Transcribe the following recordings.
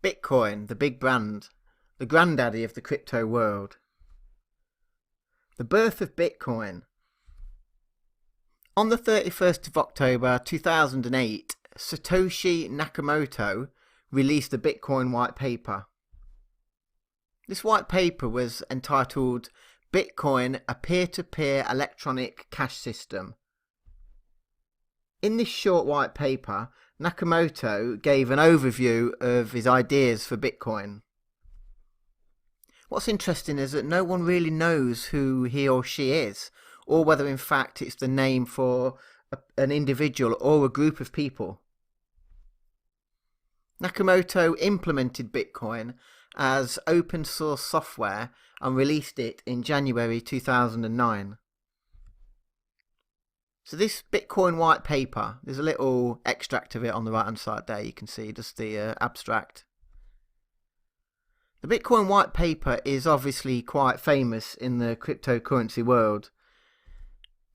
Bitcoin, the big brand, the granddaddy of the crypto world. The birth of Bitcoin. On the 31st of October 2008, Satoshi Nakamoto released the Bitcoin white paper. This white paper was entitled Bitcoin, a peer-to-peer electronic cash system. In this short white paper, Nakamoto gave an overview of his ideas for Bitcoin. What's interesting is that no one really knows who he or she is, or whether in fact it's the name for an individual or a group of people. Nakamoto implemented Bitcoin as open source software and released it in January 2009. So this Bitcoin white paper, there's a little extract of it on the right hand side there, you can see just the abstract. The Bitcoin white paper is obviously quite famous in the cryptocurrency world.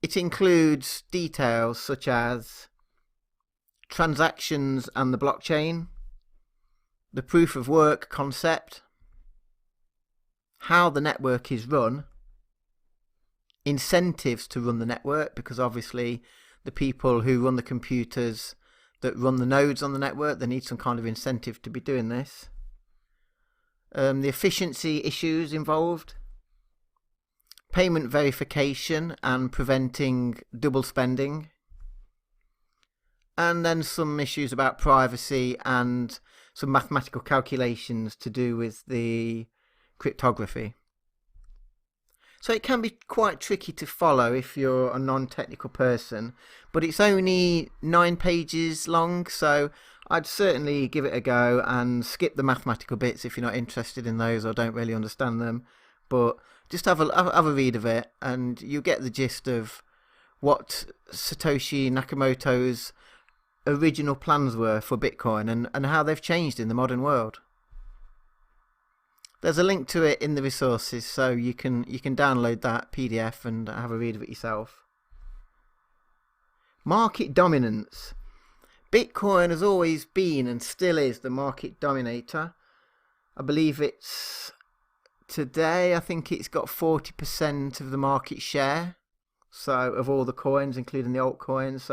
It includes details such as transactions and the blockchain, the proof of work concept, how the network is run, incentives to run the network, because obviously the people who run the computers that run the nodes on the network, they need some kind of incentive to be doing this. The efficiency issues involved, payment verification and preventing double spending, and then some issues about privacy and some mathematical calculations to do with the cryptography. So it can be quite tricky to follow if you're a non-technical person, but it's only 9 pages long, so I'd certainly give it a go and skip the mathematical bits if you're not interested in those or don't really understand them. But just have a read of it and you get the gist of what Satoshi Nakamoto's original plans were for Bitcoin and how they've changed in the modern world. There's a link to it in the resources, so you can download that PDF and have a read of it yourself. Market dominance. Bitcoin has always been and still is the market dominator. I believe today I think it's got 40% of the market share. So of all the coins, including the altcoins,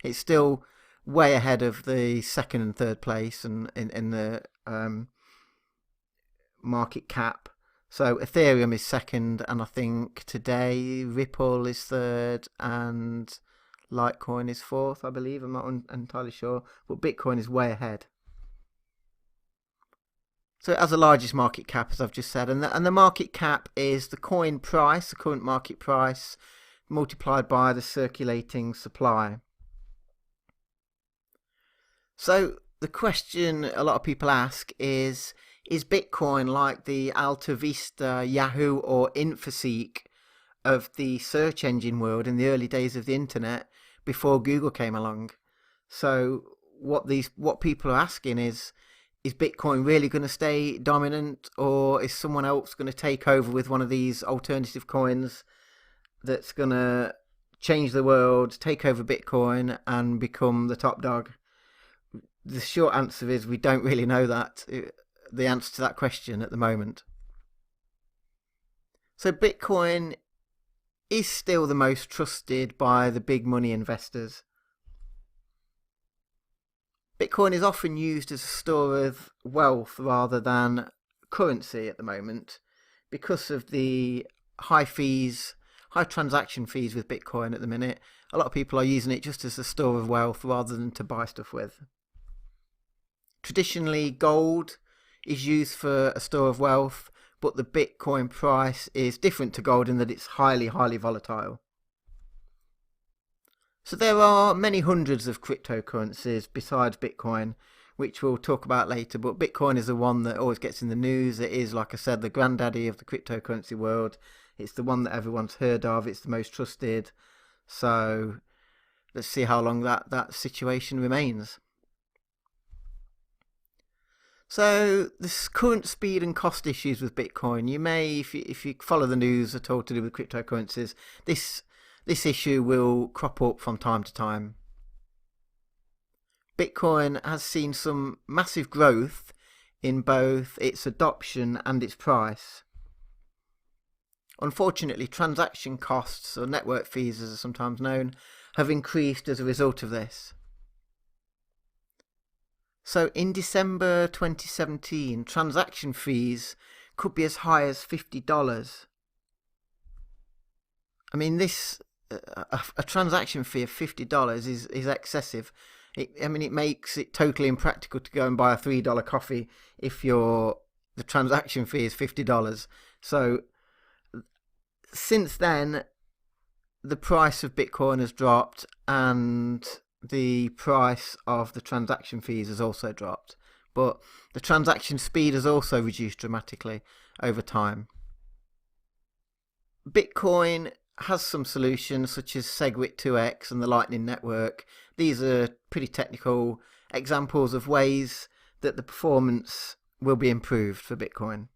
it's still way ahead of the second and third place and in the market cap. So Ethereum is second, and I think today Ripple is third and Litecoin is fourth, I believe. I'm not entirely sure, but Bitcoin is way ahead. So it has the largest market cap, as I've just said, and the market cap is the coin price, the current market price, multiplied by the circulating supply. So the question a lot of people ask is Bitcoin like the Alta Vista, Yahoo or Infoseek of the search engine world in the early days of the internet before Google came along? So what people are asking is Bitcoin really going to stay dominant, or is someone else going to take over with one of these alternative coins that's going to change the world, take over Bitcoin and become the top dog? The short answer is we don't really know the answer to that question at the moment. So Bitcoin is still the most trusted by the big money investors. Bitcoin is often used as a store of wealth rather than currency at the moment because of the high transaction fees with Bitcoin at the minute. A lot of people are using it just as a store of wealth rather than to buy stuff with. Traditionally, gold is used for a store of wealth, but the Bitcoin price is different to gold in that it's highly, highly volatile. So there are many hundreds of cryptocurrencies besides Bitcoin, which we'll talk about later, but Bitcoin is the one that always gets in the news. It is, like I said, the granddaddy of the cryptocurrency world. It's the one that everyone's heard of. It's the most trusted. So let's see how long that situation remains. So this current speed and cost issues with Bitcoin, you may, if you follow the news at all to do with cryptocurrencies, this issue will crop up from time to time. Bitcoin has seen some massive growth in both its adoption and its price. Unfortunately, transaction costs, or network fees as are sometimes known, have increased as a result of this. So in December 2017, transaction fees could be as high as $50. I mean, a transaction fee of $50 is excessive. It makes it totally impractical to go and buy a $3 coffee if the transaction fee is $50. So since then, the price of Bitcoin has dropped and the price of the transaction fees has also dropped. But the transaction speed has also reduced dramatically over time. Bitcoin has some solutions such as SegWit2x and the Lightning Network. These are pretty technical examples of ways that the performance will be improved for Bitcoin.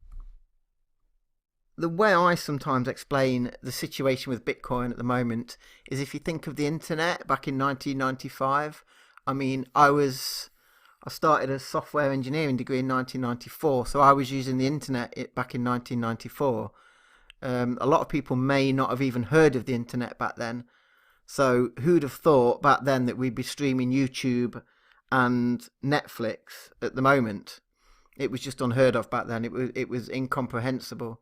The way I sometimes explain the situation with Bitcoin at the moment is if you think of the internet back in 1995. I mean, I started a software engineering degree in 1994, so I was using the internet back in 1994. A lot of people may not have even heard of the internet back then. So who'd have thought back then that we'd be streaming YouTube and Netflix at the moment? It was just unheard of back then. It was incomprehensible.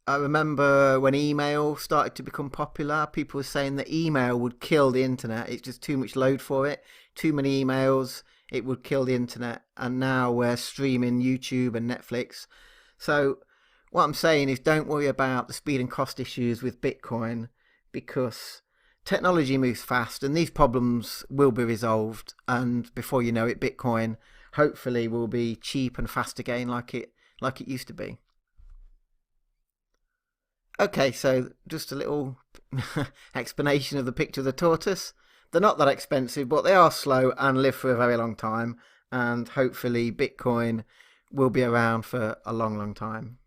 I remember when email started to become popular, people were saying that email would kill the internet. It's just too much load for it. Too many emails, it would kill the internet. And now we're streaming YouTube and Netflix. So what I'm saying is don't worry about the speed and cost issues with Bitcoin, because technology moves fast and these problems will be resolved. And before you know it, Bitcoin hopefully will be cheap and fast again like it used to be. Okay, so just a little explanation of the picture of the tortoise. They're not that expensive, but they are slow and live for a very long time. And hopefully Bitcoin will be around for a long, long time.